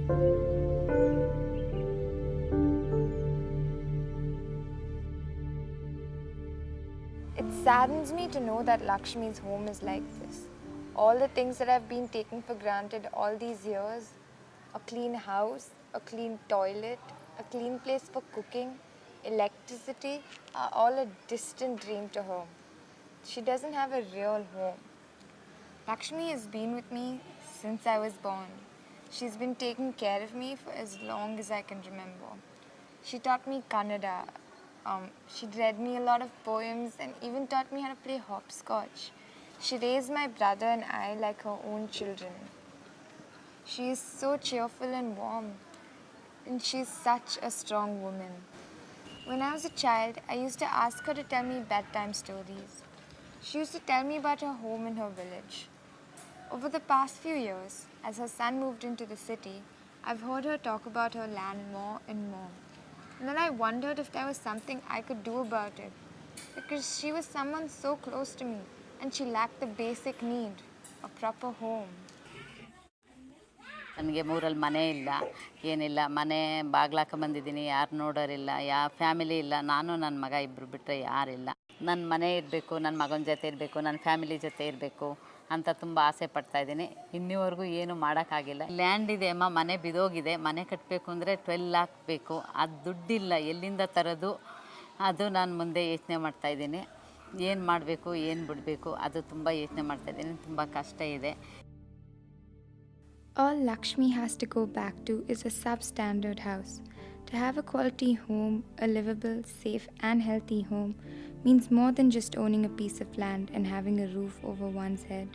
It saddens me to know that Lakshmi's home is like this. All the things that I've been taking for granted all these years, a clean house, a clean toilet, a clean place for cooking, electricity, are all a distant dream to her. She doesn't have a real home. Lakshmi has been with me since I was born. She's been taking care of me for as long as I can remember. She taught me Kannada. She read me a lot of poems and even taught me how to play hopscotch. She raised my brother and I like her own children. She is so cheerful and warm, and she's such a strong woman. When I was a child, I used to ask her to tell me bedtime stories. She used to tell me about her home in her village. Over the past few years, as her son moved into the city, I've heard her talk about her land more and more. And then I wondered if there was something I could do about it, because she was someone so close to me and she lacked the basic need, a proper home. ನನಗೆ ಮೂರಲ್ಲಿ ಮನೆ ಇಲ್ಲ, ಏನಿಲ್ಲ. ಮನೆ ಬಾಗ್ಲಾಕ ಬಂದಿದ್ದೀನಿ, ಯಾರು ನೋಡೋರಿಲ್ಲ, ಯಾವ family ಇಲ್ಲ. ನಾನು ನನ್ನ ಮಗ ಇಬ್ಬರು ಬಿಟ್ಟರೆ ಯಾರಿಲ್ಲ. ನನ್ನ ಮನೆ ಇರಬೇಕು, ನನ್ನ ಮಗನ ಜೊತೆ ಇರಬೇಕು, ನನ್ನ ಫ್ಯಾಮಿಲಿ ಜೊತೆ ಇರಬೇಕು ಅಂತ ತುಂಬ ಆಸೆ ಪಡ್ತಾಯಿದ್ದೀನಿ. ಇನ್ನೂವರೆಗೂ ಏನು ಮಾಡೋಕ್ಕಾಗಿಲ್ಲ. ಲ್ಯಾಂಡ್ ಇದೆ ಅಮ್ಮ, ಮನೆ ಬಿದೋಗಿದೆ. ಮನೆ ಕಟ್ಟಬೇಕು ಅಂದರೆ 12 lakh ಬೇಕು. ಅದು ದುಡ್ಡಿಲ್ಲ, ಎಲ್ಲಿಂದ ತರೋದು ಅದು ನಾನು ಮುಂದೆ ಯೋಚನೆ ಮಾಡ್ತಾಯಿದ್ದೀನಿ. ಏನು ಮಾಡಬೇಕು, ಏನು ಬಿಡಬೇಕು, ಅದು ತುಂಬ ಯೋಚನೆ ಮಾಡ್ತಾಯಿದ್ದೀನಿ. ತುಂಬ ಕಷ್ಟ ಇದೆ. All Lakshmi has to go back to is a substandard house. To have a quality home, a livable, safe and healthy home, means more than just owning a piece of land and having a roof over one's head.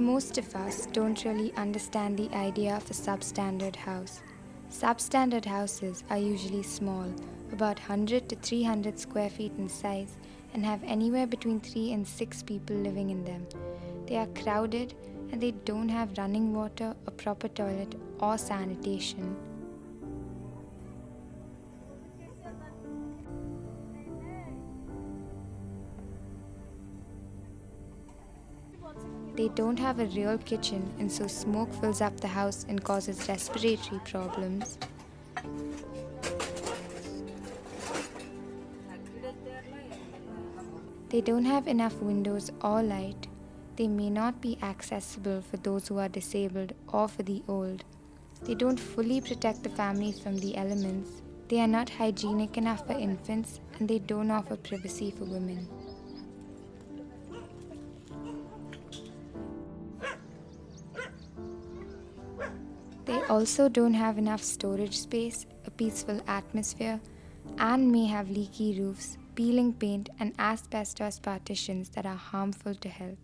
Most of us don't really understand the idea of a substandard house. Substandard houses are usually small, about 100 to 300 square feet in size, and have anywhere between 3 and 6 people living in them. They are crowded and they don't have running water, a proper toilet or sanitation. They don't have a real kitchen, and so smoke fills up the house and causes respiratory problems. They don't have enough windows or light. They may not be accessible for those who are disabled or for the old. They don't fully protect the family from the elements. They are not hygienic enough for infants, and they don't offer privacy for women. They also don't have enough storage space, a peaceful atmosphere, and may have leaky roofs, peeling paint, and asbestos partitions that are harmful to health.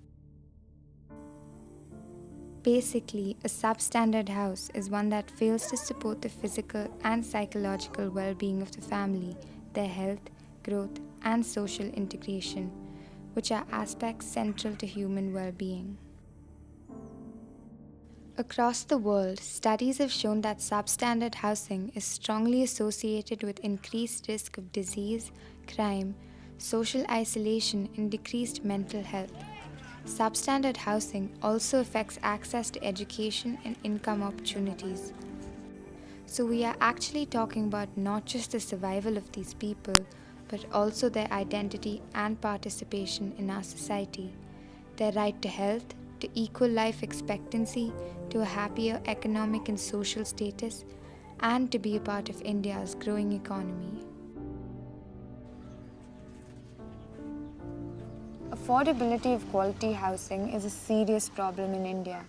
Basically, a substandard house is one that fails to support the physical and psychological well-being of the family, their health, growth, and social integration, which are aspects central to human well-being. Across the world, studies have shown that substandard housing is strongly associated with increased risk of disease, crime, social isolation, and decreased mental health. Substandard housing also affects access to education and income opportunities. So we are actually talking about not just the survival of these people, but also their identity and participation in our society, their right to health, to equal life expectancy, to a happier economic and social status, and to be a part of India's growing economy. Affordability of quality housing is a serious problem in India.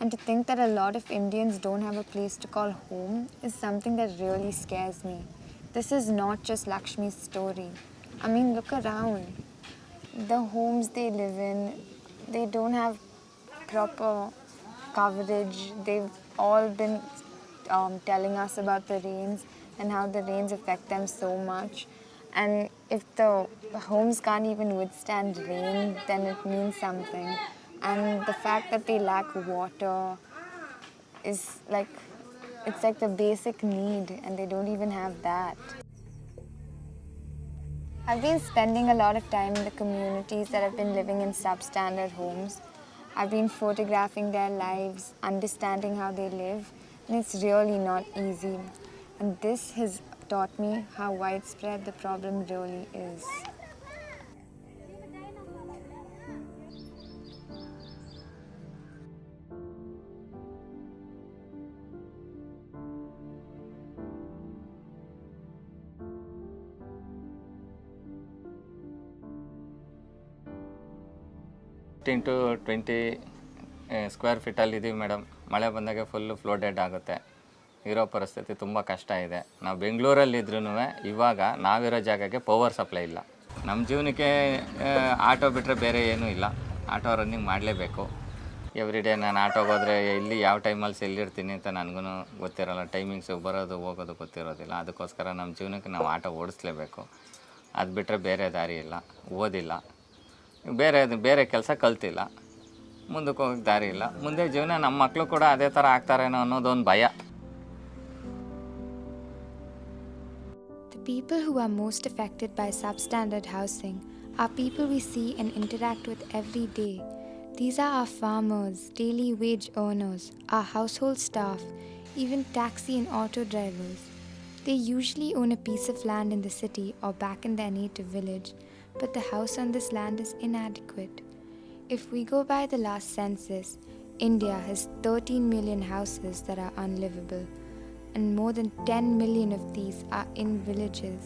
And to think that a lot of Indians don't have a place to call home is something that really scares me. This is not just Lakshmi's story. I mean, look around. The homes they live in, they don't have proper coverage. They've all been telling us about the rains and how the rains affect them so much. And if the homes can't even withstand rain, then it means something. And the fact that they lack water is like, it's like the basic need, and they don't even have that. I've been spending a lot of time in the communities that have been living in substandard homes. I've been photographing their lives, understanding how they live, and it's really not easy. And this has taught me how widespread the problem really is. To 20 square ಫೀಟಲ್ಲಿ ಇದ್ದೀವಿ madam. ಮಳೆ ಬಂದಾಗ full ಫ್ಲೋಡೆಡ್ ಆಗುತ್ತೆ. ಇರೋ ಪರಿಸ್ಥಿತಿ ತುಂಬ ಕಷ್ಟ ಇದೆ. ನಾವು ಬೆಂಗಳೂರಲ್ಲಿದ್ರೂ ಇವಾಗ ನಾವಿರೋ ಜಾಗಕ್ಕೆ ಪವರ್ ಸಪ್ಲೈ ಇಲ್ಲ. ನಮ್ಮ ಜೀವನಕ್ಕೆ ಆಟೋ ಬಿಟ್ಟರೆ ಬೇರೆ ಏನೂ ಇಲ್ಲ. ಆಟೋ ರನ್ನಿಂಗ್ ಮಾಡಲೇಬೇಕು. ಎವ್ರಿ ಡೇ ನಾನು ಆಟೋಗೆ ಹೋದರೆ ಇಲ್ಲಿ ಯಾವ ಟೈಮಲ್ಲಿ ಎಲ್ಲಿರ್ತೀನಿ ಅಂತ ನನಗೂ ಗೊತ್ತಿರೋಲ್ಲ. ಟೈಮಿಂಗ್ಸು ಬರೋದು ಹೋಗೋದು ಗೊತ್ತಿರೋದಿಲ್ಲ. ಅದಕ್ಕೋಸ್ಕರ ನಮ್ಮ ಜೀವನಕ್ಕೆ ನಾವು ಆಟೋ ಓಡಿಸ್ಲೇಬೇಕು. ಅದು ಬಿಟ್ಟರೆ ಬೇರೆ ದಾರಿ ಇಲ್ಲ. ಓದಿಲ್ಲ, ಬೇರೆ ಕೆಲಸ ಕಲ್ತಿಲ್ಲ, ಮುಂದಕ್ಕೆ ಹೋಗೋಕ್ಕೆ ದಾರಿ ಇಲ್ಲ. ಮುಂದೆ ಜೀವನ ನಮ್ಮ ಮಕ್ಕಳು ಕೂಡ ಅದೇ ಥರ ಆಗ್ತಾರೇನೋ ಅನ್ನೋದೊಂದು ಭಯ. The people who are most affected by substandard housing are people we see and interact with every day. These are our farmers, daily wage earners, our household staff, even taxi and auto drivers. They usually own a piece of land in the city or back in their native village, but the house on this land is inadequate. If we go by the last census, India has 13 million houses that are unlivable, and more than 10 million of these are in villages.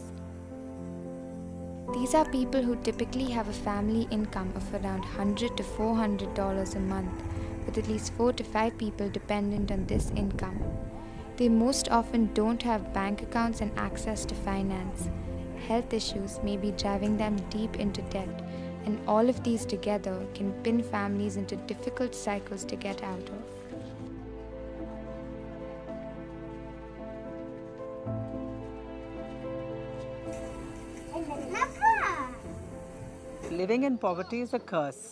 These are people who typically have a family income of around $100 to $400 a month, with at least 4 to 5 people dependent on this income. They most often don't have bank accounts and access to finance. Health issues may be driving them deep into debt, and all of these together can pin families into difficult cycles to get out of. Living in poverty is a curse,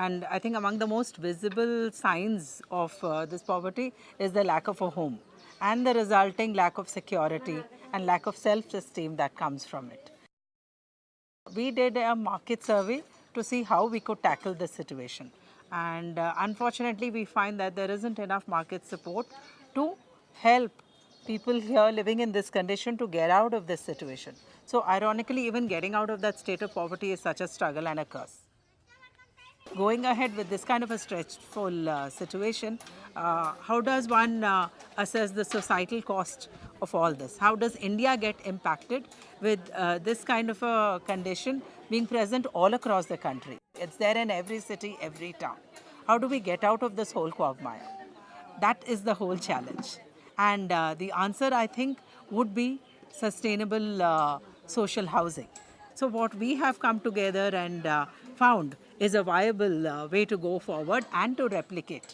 and I think among the most visible signs of this poverty is the lack of a home and the resulting lack of security and lack of self-esteem that comes from it. We did a market survey to see how we could tackle this situation, and unfortunately we find that there isn't enough market support to help people here living in this condition to get out of this situation. So ironically, even getting out of that state of poverty is such a struggle and a curse. Going ahead with this kind of a stressful situation, how does one assess the societal cost of all this? How does India get impacted with this kind of a condition being present all across the country? It's there in every city, every town. How do we get out of this whole quagmire? That is the whole challenge. And the answer, I think, would be sustainable social housing. So what we have come together and found is a viable way to go forward and to replicate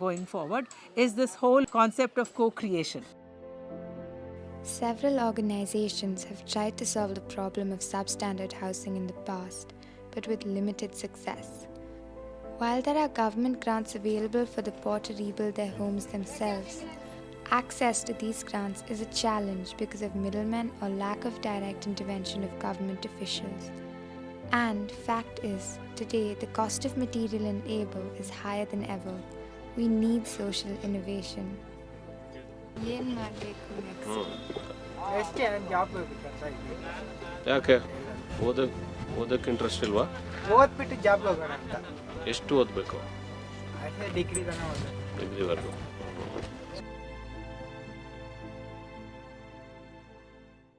going forward is this whole concept of co-creation. Several organizations have tried to solve the problem of substandard housing in the past, but with limited success. While there are government grants available for the poor to rebuild their homes themselves, access to these grants is a challenge because of middlemen or lack of direct intervention of government officials. And fact is, today the cost of material and labor is higher than ever. We need social innovation. ಏನು ಮಾಡಬೇಕು next? ಯಾಕೆ ಓದಕ್ಕೆ interest ಇಲ್ವಾ? ಓದ್ಬಿಟ್ಟು job ಹೋಗೋಣ ಅಂತ. ಎಷ್ಟು ಓದಬೇಕು? ಅಷ್ಟೇ ಡಿಗ್ರಿವರೆಗೂ.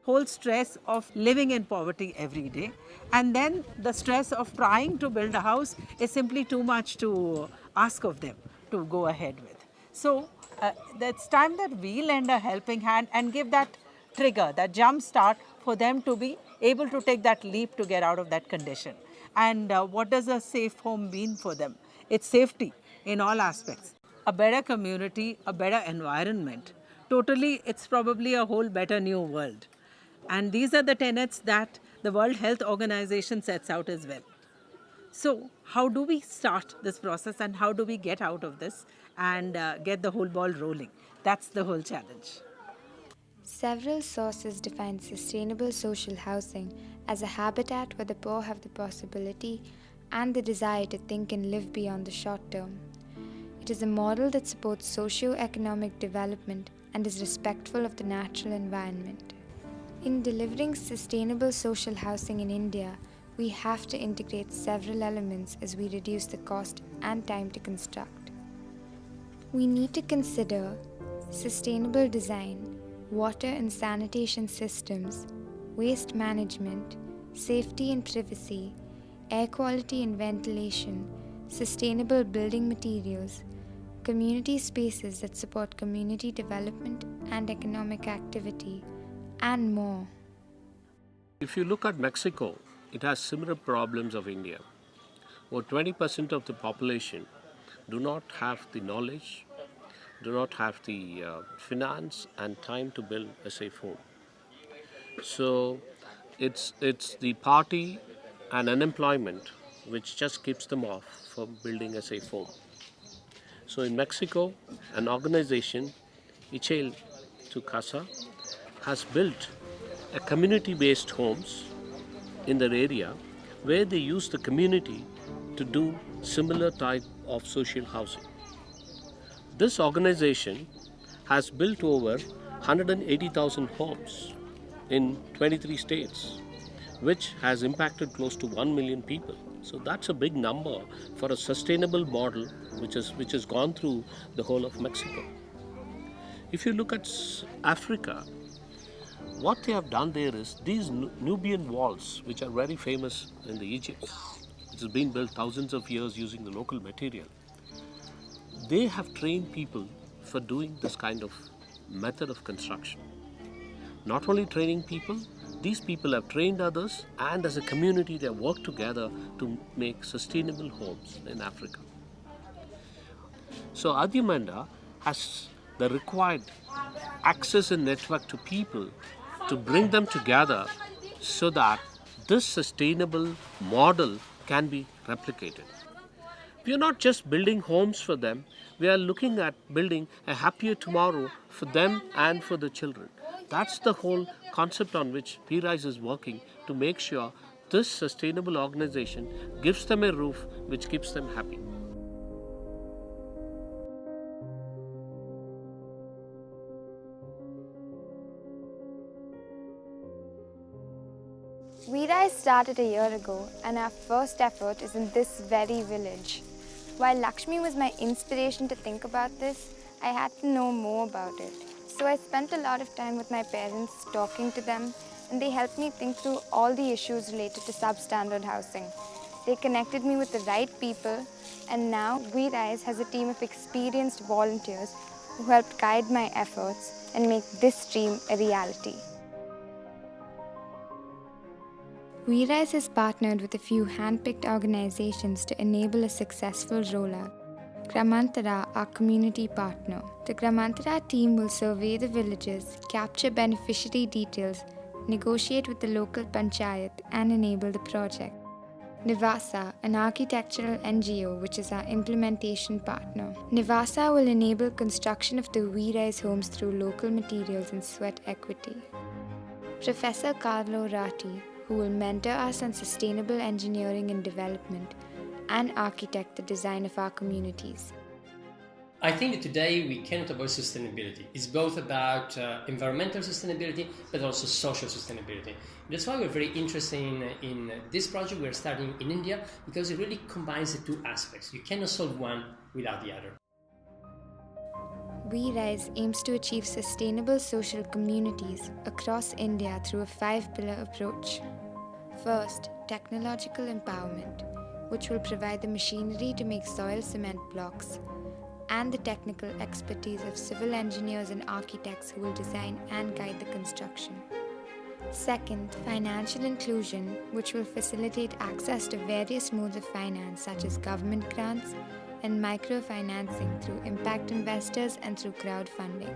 Whole stress of living in poverty every day, and then the stress of trying to build a house is simply too much to ask of them to go ahead with. So it's time that we lend a helping hand and give that trigger, that jump start for them to be able to take that leap to get out of that condition. And what does a safe home mean for them? It's safety in all aspects, a better community, a better environment. Totally, it's probably a whole better new world. And these are the tenets that the World Health Organization sets out as well. So how do we start this process and how do we get out of this and get the whole ball rolling? That's the whole challenge. Several sources define sustainable social housing as a habitat where the poor have the possibility and the desire to think and live beyond the short term. It is a model that supports socio-economic development and is respectful of the natural environment. In delivering sustainable social housing in India, we have to integrate several elements as we reduce the cost and time to construct. We need to consider sustainable design, water and sanitation systems, waste management, safety and privacy, air quality and ventilation, sustainable building materials, community spaces that support community development and economic activity, and more. If you look at Mexico, it has similar problems of India. Over 20% of the population do not have the knowledge, do not have the finance and time to build a safe home. So it's the poverty and unemployment which just keeps them off from building a safe home. So in Mexico, an organization, Ichel to Casa, has built a community-based homes in their area where they use the community to do similar type of social housing. This organization has built over 180,000 homes in 23 states, which has impacted close to 1 million people. So that's a big number for a sustainable model which has gone through the whole of Mexico. If you look at Africa, what they have done there is these Nubian walls, which are very famous in the Egypt, which has been built thousands of years using the local material. They have trained people for doing this kind of method of construction. Not only training people, these people have trained others, and as a community they have worked together to make sustainable homes in Africa. So Adyamanda has the required access and network to people to bring them together so that this sustainable model can be replicated. We are not just building homes for them, we are looking at building a happier tomorrow for them and for the children. That's the whole concept on which WeRise is working, to make sure this sustainable organization gives them a roof which keeps them happy. WeRise started a year ago, and our first effort is in this very village. While Lakshmi was my inspiration to think about this, I had to know more about it. So I spent a lot of time with my parents talking to them, and they helped me think through all the issues related to substandard housing. They connected me with the right people, and now WeRise has a team of experienced volunteers who helped guide my efforts and make this dream a reality. WeRise has partnered with a few hand-picked organizations to enable a successful rollout. Gramantara, our community partner. The Gramantara team will survey the villages, capture beneficiary details, negotiate with the local panchayat, and enable the project. Nivasa, an architectural NGO which is our implementation partner. Nivasa will enable construction of the WeRise homes through local materials and sweat equity. Professor Carlo Ratti, who will mentor us on sustainable engineering and development and architect the design of our communities. I think today we cannot avoid sustainability. It's both about environmental sustainability but also social sustainability. That's why we're very interested in this project we're starting in India, because it really combines the two aspects. You cannot solve one without the other. WeRise aims to achieve sustainable social communities across India through a 5-pillar approach. First, technological empowerment, which will provide the machinery to make soil cement blocks and the technical expertise of civil engineers and architects who will design and guide the construction. Second, financial inclusion, which will facilitate access to various modes of finance such as government grants and microfinancing through impact investors and through crowdfunding.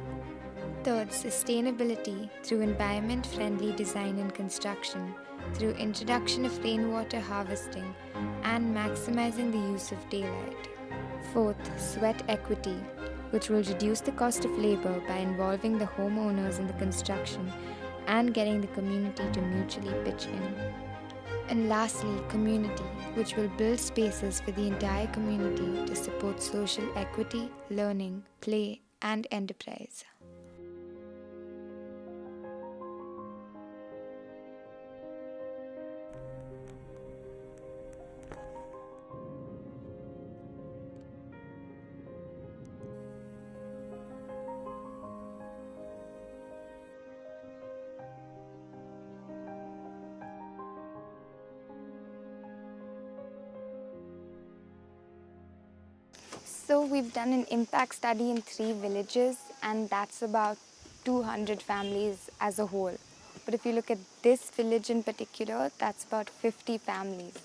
Third, sustainability through environment-friendly design and construction, through introduction of rainwater harvesting and maximizing the use of daylight. Fourth, sweat equity, which will reduce the cost of labor by involving the homeowners in the construction and getting the community to mutually pitch in. And lastly, community, which will build spaces for the entire community to support social equity, learning, play, and enterprise. So we've done an impact study in 3 villages, and that's about 200 families as a whole. But if you look at this village in particular, that's about 50 families.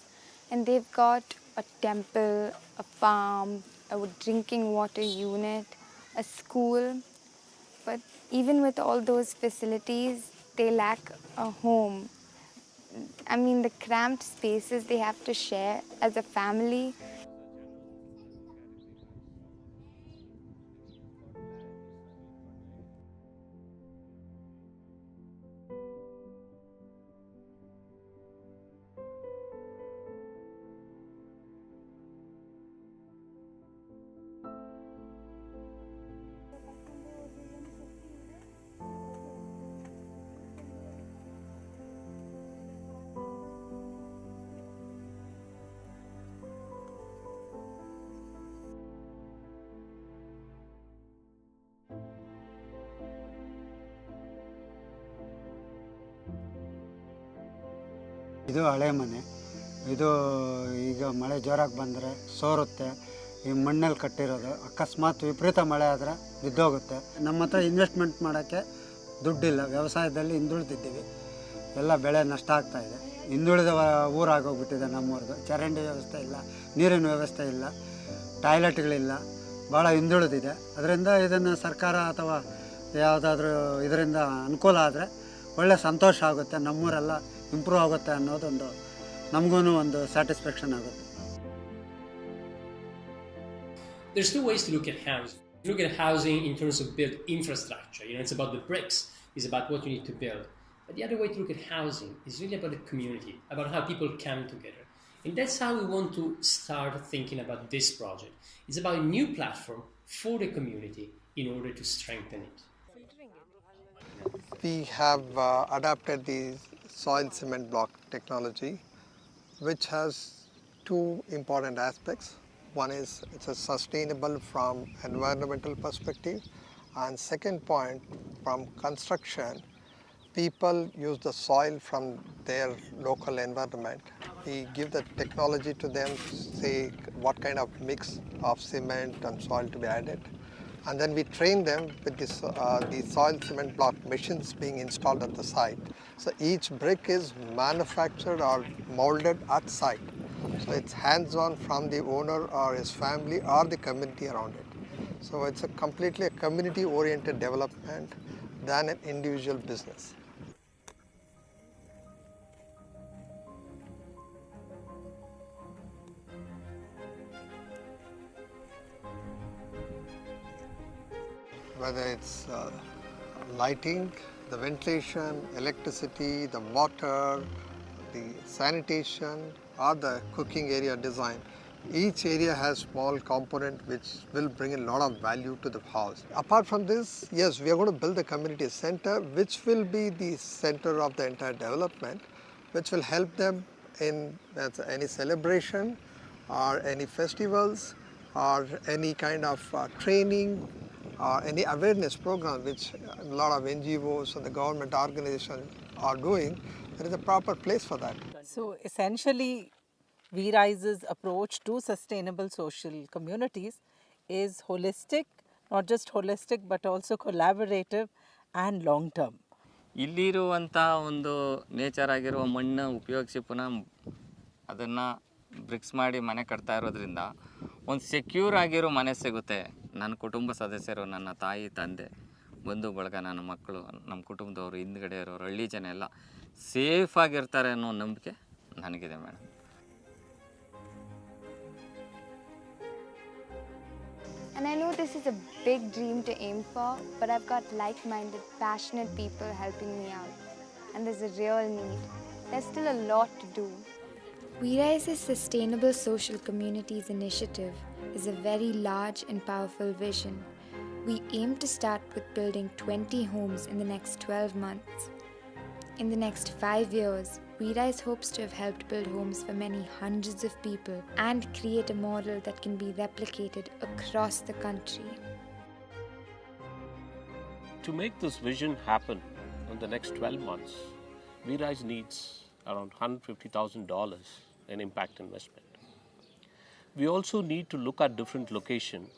And they've got a temple, a farm, a drinking water unit, a school. But even with all those facilities, they lack a home. I mean, the cramped spaces they have to share as a family. ಇದು ಹಳೆ ಮನೆ. ಇದು ಈಗ ಮಳೆ ಜೋರಾಗಿ ಬಂದರೆ ಸೋರುತ್ತೆ. ಈ ಮಣ್ಣಲ್ಲಿ ಕಟ್ಟಿರೋದು, ಅಕಸ್ಮಾತ್ ವಿಪರೀತ ಮಳೆ ಆದರೆ ಬಿದ್ದೋಗುತ್ತೆ. ನಮ್ಮ ಹತ್ರ ಇನ್ವೆಸ್ಟ್ಮೆಂಟ್ ಮಾಡೋಕ್ಕೆ ದುಡ್ಡಿಲ್ಲ. ವ್ಯವಸಾಯದಲ್ಲಿ ಹಿಂದುಳಿದಿದ್ದೀವಿ. ಎಲ್ಲ ಬೆಳೆ ನಷ್ಟ ಆಗ್ತಾಯಿದೆ. ಹಿಂದುಳಿದ ಊರಾಗೋಗ್ಬಿಟ್ಟಿದೆ ನಮ್ಮೂರದು. ಚರಂಡಿ ವ್ಯವಸ್ಥೆ ಇಲ್ಲ, ನೀರಿನ ವ್ಯವಸ್ಥೆ ಇಲ್ಲ, ಟಾಯ್ಲೆಟ್ಗಳಿಲ್ಲ, ಭಾಳ ಹಿಂದುಳಿದಿದೆ. ಅದರಿಂದ ಇದನ್ನು ಸರ್ಕಾರ ಅಥವಾ ಯಾವುದಾದ್ರೂ ಇದರಿಂದ ಅನುಕೂಲ ಆದರೆ ಒಳ್ಳೆ ಸಂತೋಷ ಆಗುತ್ತೆ. ನಮ್ಮೂರೆಲ್ಲ ಇಂಪ್ರೂವ್ ಆಗುತ್ತೆ ಅನ್ನೋದೊಂದು ನಮಗೂ ಒಂದು ಸ್ಯಾಟಿಸ್ಫ್ಯಾಕ್ಷನ್ ಆಗುತ್ತೆ. There's two ways to look at housing. Look at housing in terms of built infrastructure. It's about the bricks. It's about what you need to build. But the other way to look at housing is really about the community, about how people come together. And that's how we want to start thinking about this project. It's about a new platform for the community in order to strengthen it. We have adapted the soil cement block technology, which has two important aspects. One is it's a sustainable from environmental perspective, and second point, from construction, people use the soil from their local environment. We give the technology to them, say what kind of mix of cement and soil to be added, and then we train them with this, the soil cement block machines being installed at the site. So each brick is manufactured or molded at site. So it's hands-on from the owner or his family or the community around it. So it's a completely a community-oriented development than an individual business. Whether it's lighting, the ventilation, electricity, the water, the sanitation, or the cooking area design, each area has small component which will bring a lot of value to the house. Apart from this, yes, we are going to build a community center which will be the center of the entire development, which will help them in any celebration or any festivals or any kind of training or any awareness program which a lot of NGOs and the government organizations are doing. There is a proper place for that. So essentially, WeRise's approach to sustainable social communities is holistic, not just holistic, but also collaborative and long-term. ಇಲ್ಲಿರುವಂಥ ಒಂದು nature ಆಗಿರುವ ಮಣ್ಣು ಉಪಯೋಗಿಸಿ ಪುನಃ ಅದನ್ನು BRICS ಮಾಡಿ ಮನೆ ಕಟ್ತಾ ಇರೋದ್ರಿಂದ ಒಂದು ಸೆಕ್ಯೂರ್ ಆಗಿರೋ ಮನೆ ಸಿಗುತ್ತೆ. ನನ್ನ ಕುಟುಂಬ ಸದಸ್ಯರು, ನನ್ನ ತಾಯಿ ತಂದೆ, ಬಂಧು ಬಳಗ, ನನ್ನ ಮಕ್ಕಳು, ನಮ್ಮ ಕುಟುಂಬದವರು, ಹಿಂದ್ಗಡೆ ಇರೋರು, ಹಳ್ಳಿ ಜನ ಎಲ್ಲ ಸೇಫಾಗಿರ್ತಾರೆ ಅನ್ನೋ ನಂಬಿಕೆ ನನಗಿದೆ madam. And I know this is a big dream to aim for, but I've got like-minded, passionate people helping me out. And there's a real need. There's still a lot to do. WeRise's Sustainable Social Communities initiative is a very large and powerful vision. We aim to start with building 20 homes in the next 12 months. In the next 5 years, WeRise hopes to have helped build homes for many hundreds of people and create a model that can be replicated across the country. To make this vision happen in the next 12 months, WeRise needs around $150,000 in impact investment. We also need to look at different locations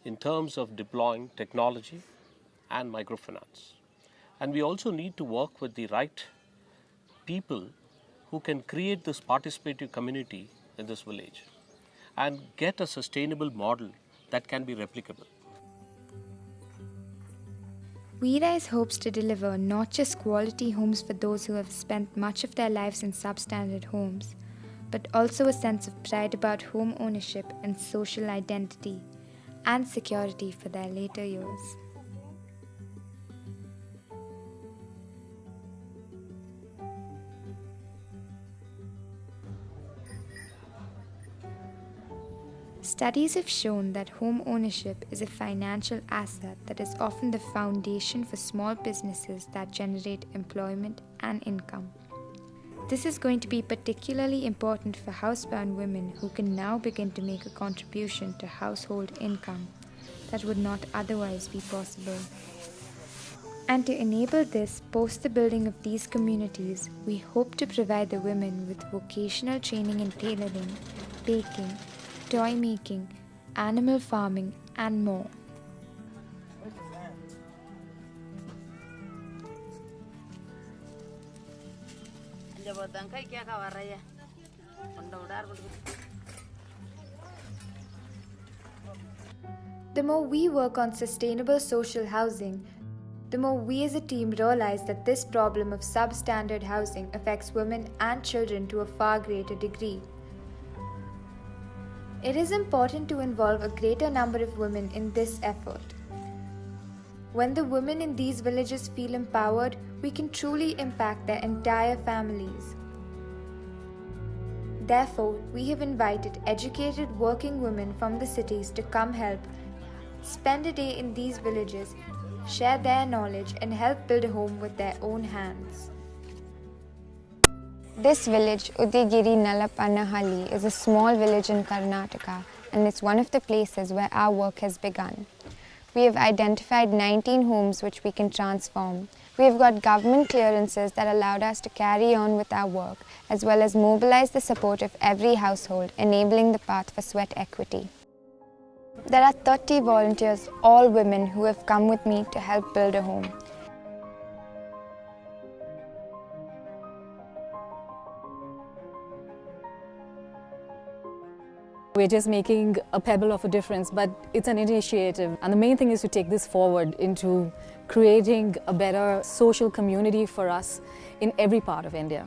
in terms of deploying technology and microfinance. And we also need to work with the right people who can create this participative community in this village and get a sustainable model that can be replicable. WeRise hopes to deliver not just quality homes for those who have spent much of their lives in substandard homes, but also a sense of pride about home ownership and social identity, and security for their later years. Studies have shown that home ownership is a financial asset that is often the foundation for small businesses that generate employment and income. This is going to be particularly important for housebound women who can now begin to make a contribution to household income that would not otherwise be possible. And to enable this, post the building of these communities, we hope to provide the women with vocational training in tailoring, baking, toy making, animal farming, and more. The more we work on sustainable social housing, the more we as a team realize that this problem of substandard housing affects women and children to a far greater degree. It is important to involve a greater number of women in this effort. When the women in these villages feel empowered, we can truly impact their entire families. Therefore, we have invited educated working women from the cities to come help, spend a day in these villages, share their knowledge, and help build a home with their own hands. This village, Udigiri Nalapannahalli, is a small village in Karnataka, and it's one of the places where our work has begun. We have identified 19 homes which we can transform. We have got government clearances that allowed us to carry on with our work, as well as mobilize the support of every household, enabling the path for sweat equity. There are 30 volunteers, all women, who have come with me to help build a home. We're just making a pebble of a difference, but it's an initiative. And the main thing is to take this forward into creating a better social community for us in every part of India.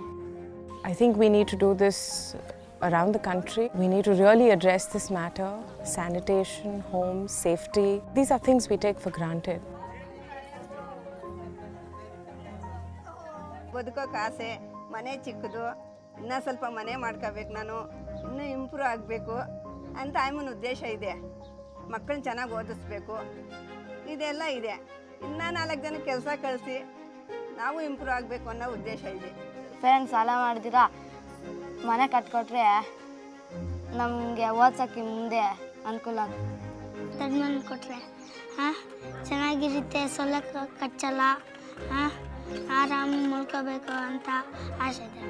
I think we need to do this around the country. We need to really address this matter. Sanitation, homes, safety. These are things we take for granted. ಬದುಕೋಕೆ ಆಸೆ ಮನೆ ಚಿಕ್ಕದು ಇನ್ನೂ ಸ್ವಲ್ಪ ಮನೆ ಮಾಡ್ಕೋಬೇಕು ನಾನು ಇನ್ನೂ improve ಆಗಬೇಕು ಅಂತ ಆಯಮ್ಮನ ಉದ್ದೇಶ ಇದೆ ಮಕ್ಕಳನ್ನ ಚೆನ್ನಾಗಿ ಓದಿಸ್ಬೇಕು ಇದೆಲ್ಲ ಇದೆ ಇನ್ನೂ 4 ಜನ ಕೆಲಸ ಕಳಿಸಿ ನಾವು ಇಂಪ್ರೂವ್ ಆಗಬೇಕು ಅನ್ನೋ ಉದ್ದೇಶ ಇದೆ ಪೇರೆಂಟ್ಸ್ ಸಾಲ ಮಾಡಿದಿರಾ ಮನೆ ಕಟ್ಕೊಟ್ರೆ ನಮಗೆ ಓದ್ಸೋಕ್ಕೆ ಮುಂದೆ ಅನುಕೂಲ ದೊಡ್ಡ ಮನೆ ಕೊಟ್ಟರೆ ಚೆನ್ನಾಗಿರುತ್ತೆ ಸೊಳ್ಳೆ ಕಚ್ಚಲ್ಲ ಆರಾಮ ಮಲ್ಕೋಬೇಕು ಅಂತ ಆಸೆ ಇದೆ.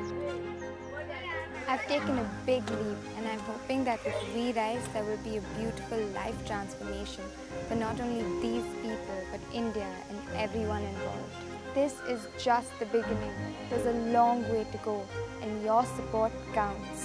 I've taken a big leap, and I'm hoping that with WeRise there will be a beautiful life transformation for not only these people but India and everyone involved. This is just the beginning. There's a long way to go, and your support counts.